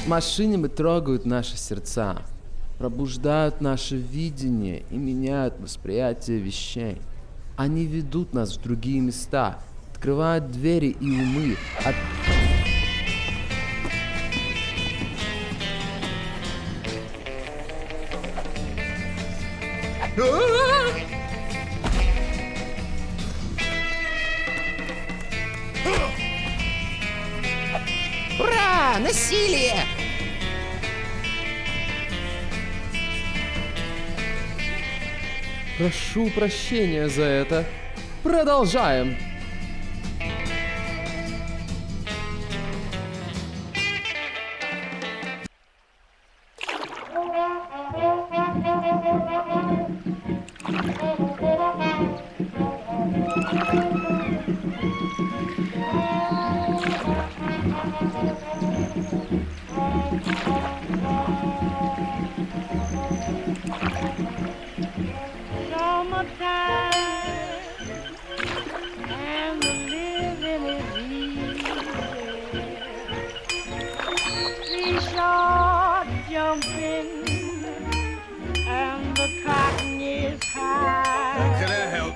Машины трогают наши сердца, пробуждают наше видение и меняют восприятие вещей. Они ведут нас в другие места, открывают двери и умы. Ура! Насилие! Прошу прощения за это. Продолжаем.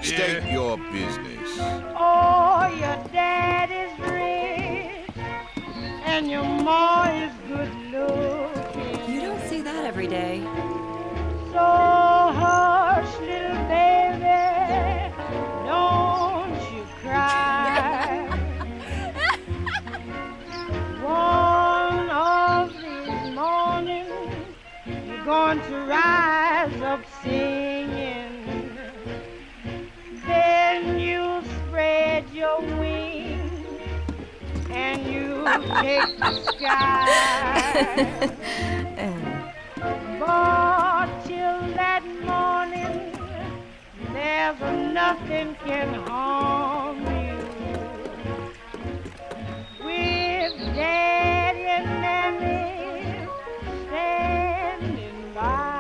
State your business. Oh, your dad is rich and your ma is good looking. You don't see that every day. So hush, little baby, don't you cry. One of these mornings, you're going to rise up singing. Then you spread your wings and you take the sky. But till that morning, there's nothing can harm you. With Daddy and Mammy standing by.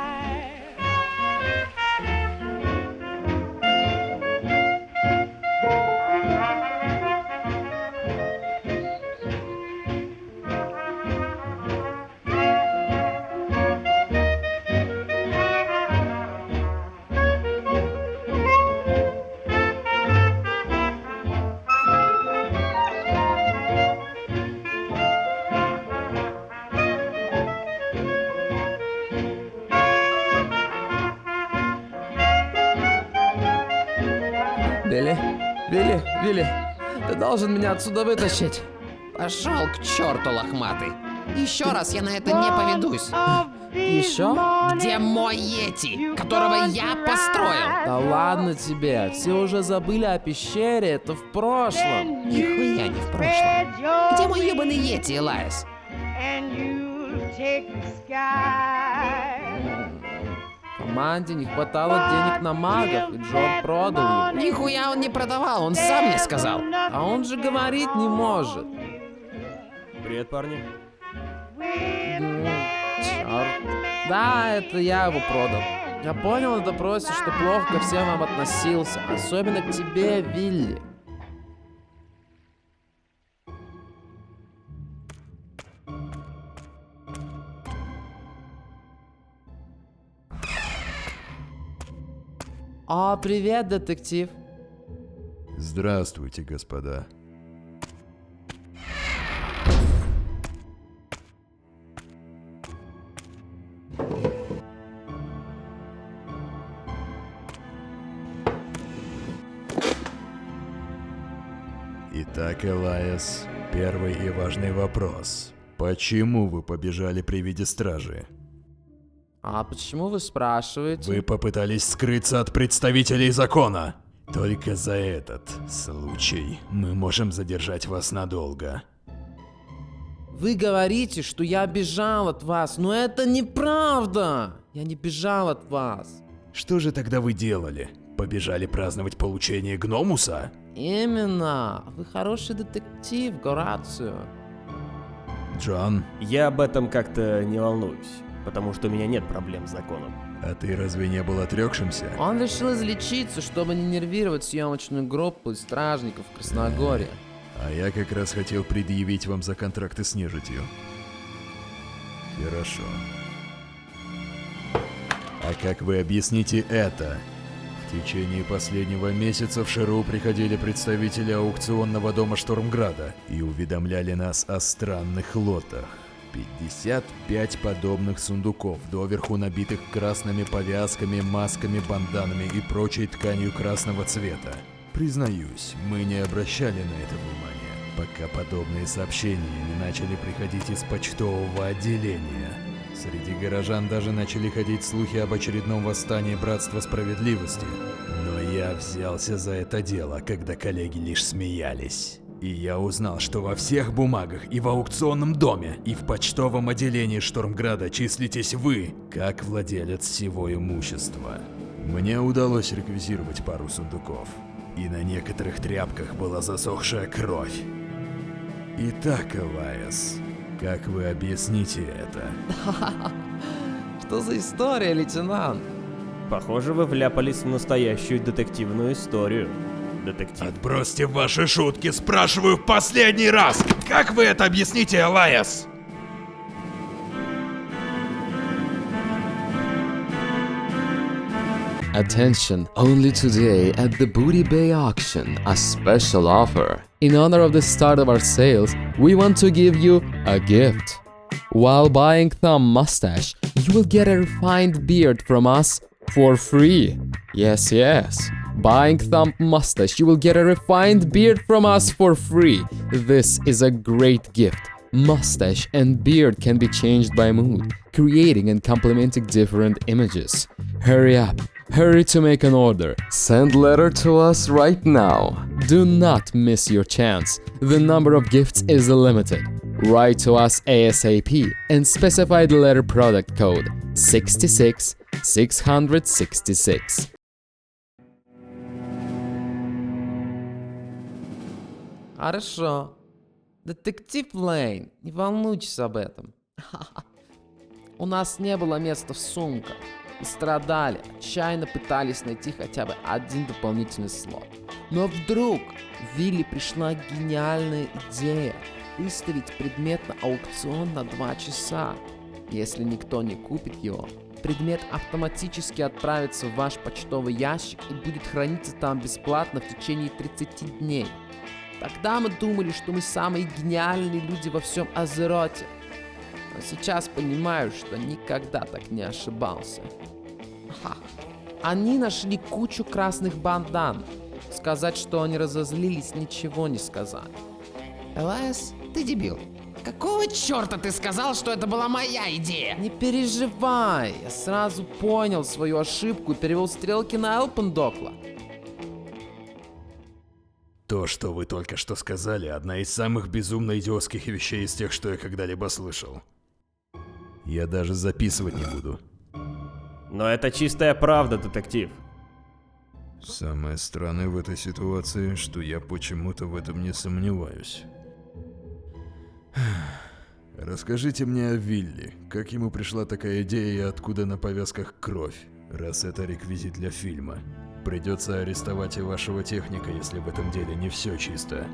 Вилли, ты должен меня отсюда вытащить. Пошел к черту, лохматый. Еще раз я на это не поведусь. Еще? Где мой Йети, которого я построил? Да ладно тебе, все уже забыли о пещере, это в прошлом. Нихуя не в прошлом. Где мой ебаный Йети, Элайс? Команде не хватало денег на магов, и Джон продал его. Нихуя он не продавал, он сам мне сказал. А он же говорить не может. Привет, парни. Черт. Да, это я его продал. Я понял на допросе, что плохо ко всем вам относился, особенно к тебе, Вилли. О, привет, детектив. Здравствуйте, господа. Итак, Элайс, первый и важный вопрос. Почему вы побежали при виде стражи? А почему вы спрашиваете? Вы попытались скрыться от представителей закона. Только за этот случай мы можем задержать вас надолго. Вы говорите, что я бежал от вас, но это неправда. Я не бежал от вас. Что же тогда вы делали? Побежали праздновать получение Гномуса? Именно. Вы хороший детектив, Горацио. Джон, Я об этом как-то не волнуюсь, потому что у меня нет проблем с законом. а ты разве не был отрекшимся? Он решил излечиться, чтобы не нервировать съемочную группу и стражников в Красногорье. А я как раз хотел предъявить вам за контракты с нежитью. Хорошо. А как вы объясните это? В течение последнего месяца в ШРУ приходили представители аукционного дома Штормграда и уведомляли нас о странных лотах. 55 подобных сундуков, доверху набитых красными повязками, масками, банданами и прочей тканью красного цвета. Признаюсь, мы не обращали на это внимания, пока подобные сообщения не начали приходить из почтового отделения. Среди горожан даже начали ходить слухи об очередном восстании Братства Справедливости. Но я взялся за это дело, когда коллеги лишь смеялись. И я узнал, что во всех бумагах и в аукционном доме, и в почтовом отделении Штормграда числитесь вы, как владелец всего имущества. Мне удалось реквизировать пару сундуков, и на некоторых тряпках была засохшая кровь. Итак, Элайас, как вы объясните это? Что за история, лейтенант? Похоже, вы вляпались в настоящую детективную историю. Детектив. Отбросьте ваши шутки, спрашиваю в последний раз! Как вы это объясните, Элайас? Attention, only today at the Booty Bay auction, a special offer. In honor of the start of our sales, we want to give you a gift. While buying Thumb Mustache, you will get a refined beard from us for free. Yes, yes. Buying Thumb Mustache, you will get a refined beard from us for free. This is a great gift. Mustache and beard can be changed by mood, creating and complementing different images. Hurry up. Hurry to make an order. Send letter to us right now. Do not miss your chance. The number of gifts is limited. Write to us ASAP and specify the letter product code 66666. Хорошо. Детектив Лейн, не волнуйтесь об этом. У нас не было места в сумках. И страдали, отчаянно пытались найти хотя бы один дополнительный слот. Но вдруг Вилли пришла гениальная идея выставить предмет на аукцион на 2 часа. Если никто не купит его, предмет автоматически отправится в ваш почтовый ящик и будет храниться там бесплатно в течение 30 дней. Тогда мы думали, что мы самые гениальные люди во всем Азероте. Но сейчас понимаю, что никогда так не ошибался. Они нашли кучу красных бандан. Сказать, что они разозлились, ничего не сказали. Элайас, ты дебил. Какого черта ты сказал, что это была моя идея? Не переживай, я сразу понял свою ошибку и перевел стрелки на Элпендокла. То, что вы только что сказали, одна из самых безумно идиотских вещей из тех, что я когда-либо слышал. Я даже записывать не буду. Но это чистая правда, детектив. Самое странное в этой ситуации, что я почему-то в этом не сомневаюсь. Расскажите мне о Вилли. Как ему пришла такая идея и откуда на повязках кровь? Раз это реквизит для фильма. Придется арестовать и вашего техника, если в этом деле не все чисто.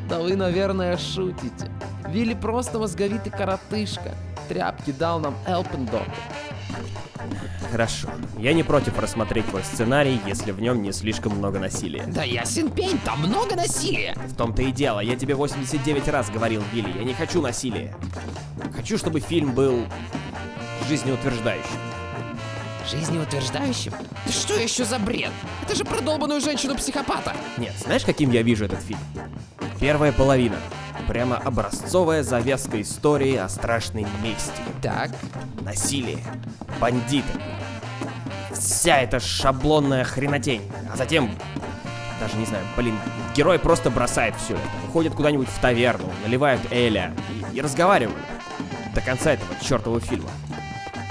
Да вы, наверное, шутите. Вилли просто мозговитый коротышка. Тряпки дал нам Элпендокл. Хорошо. Я не против рассмотреть твой сценарий, если в нем не слишком много насилия. Да ясен пень, там много насилия. В том-то и дело. Я тебе 89 раз говорил, Вилли, я не хочу насилия. Хочу, чтобы фильм был жизнеутверждающим. Жизнеутверждающим? Да что еще за бред? Это же про долбаную женщину-психопата. Нет, знаешь, каким я вижу этот фильм? Первая половина. Прямо образцовая завязка истории о страшной мести. Так. Насилие. Бандиты. Вся эта шаблонная хренотень. А затем, даже не знаю, герой просто бросает все это. Уходит куда-нибудь в таверну, наливают Эля и разговаривают. До конца этого чертового фильма.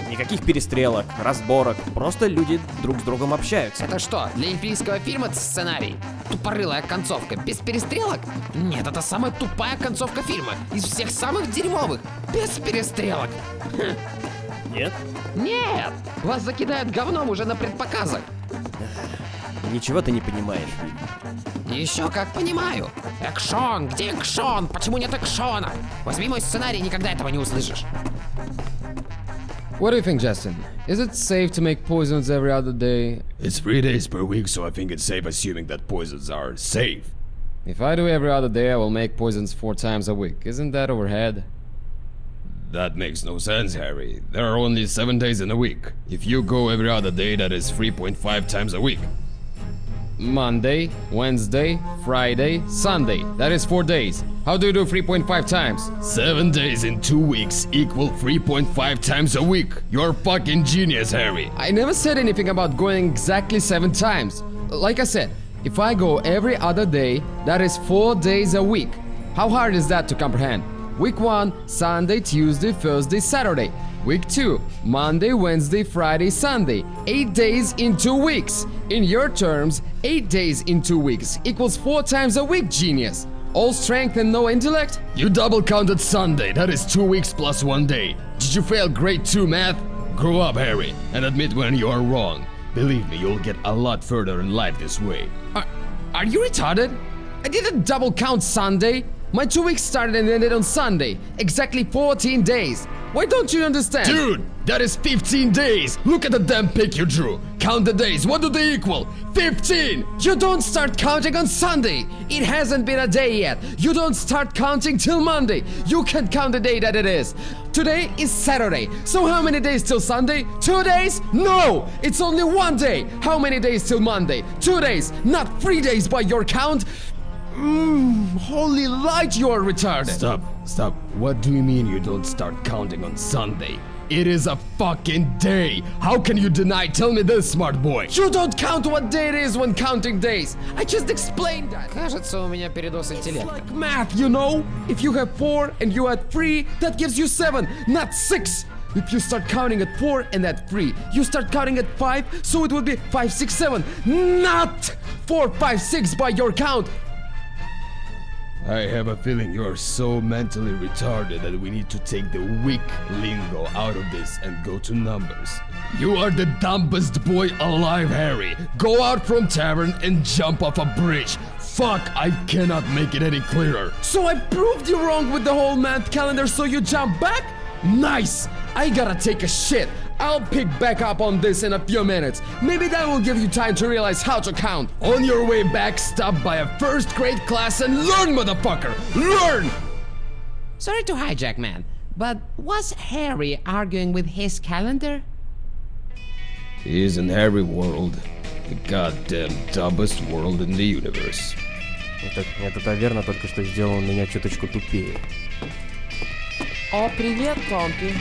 Никаких перестрелок, разборок, просто люди друг с другом общаются. Это что, для эльфийского фильма сценарий? Тупорылая концовка, без перестрелок? Нет, это самая тупая концовка фильма. Из всех самых дерьмовых. Без перестрелок. Нет? Нет! Вас закидают говном уже на предпоказах. Ничего ты не понимаешь, Вилли. Еще как понимаю. Экшон, где экшон? Почему нет экшона? Возьми мой сценарий, никогда этого не услышишь. What do you think, Justin? Is it safe to make poisons every other day? It's 3 days per week, so I think it's safe assuming that poisons are safe. If I do every other day, I will make poisons 4 times a week. Isn't that overhead? That makes no sense, Harry. There are only 7 days in a week. If you go every other day, that is 3.5 times a week. Monday, Wednesday, Friday, Sunday. That is 4 days. How do you do 3.5 times? 7 days in 2 weeks equal 3.5 times a week. You're fucking genius, Harry. I never said anything about going exactly 7 times. Like I said, if I go every other day, that is 4 days a week. How hard is that to comprehend? Week 1, Sunday, Tuesday, Thursday, Saturday. Week 2, Monday, Wednesday, Friday, Sunday. 8 days in 2 weeks. In your terms, 8 days in 2 weeks equals 4 times a week, genius. All strength and no intellect? You double counted Sunday. That is 2 weeks plus 1 day. Did you fail grade 2 math? Grow up, Harry, and admit when you are wrong. Believe me, you'll get a lot further in life this way. Are you retarded? I didn't double count Sunday. My 2 weeks started and ended on Sunday. Exactly 14 days. Why don't you understand? Dude, that is 15 days. Look at the damn pic you drew. Count the days. What do they equal? 15! You don't start counting on Sunday. It hasn't been a day yet. You don't start counting till Monday. You can't count the day that it is. Today is Saturday. So how many days till Sunday? 2 days? No! It's only 1 day. How many days till Monday? 2 days, not 3 days by your count. Holy light, you are retarded. Stop. What do you mean you don't start counting on Sunday? It is a fucking day. How can you deny? Tell me this, smart boy. You don't count what day it is when counting days. I just explained that. Кажется, у меня передоз интеллекта. Like math, you know? If you have 4 and you add 3, that gives you 7, not 6. If you start counting at 4 and add 3, you start counting at 5, so it would be 5, 6, 7, not 4, 5, 6 by your count. I have a feeling you're so mentally retarded that we need to take the weak lingo out of this and go to numbers. You are the dumbest boy alive, Harry. Go out from tavern and jump off a bridge. Fuck, I cannot make it any clearer. So I proved you wrong with the whole month calendar, so you jump back? Nice! I gotta take a shit. I'll pick back up on this in a few minutes. Maybe that will give you time to realize how to count. On your way back, stop by a first grade class and learn, motherfucker! Learn! Sorry to hijack, man, but was Harry arguing with his calendar? He is in Harry World, the goddamn dumbest world in the universe. Эта таверна только что сделала меня чуточку тупее. О, привет, Томпи.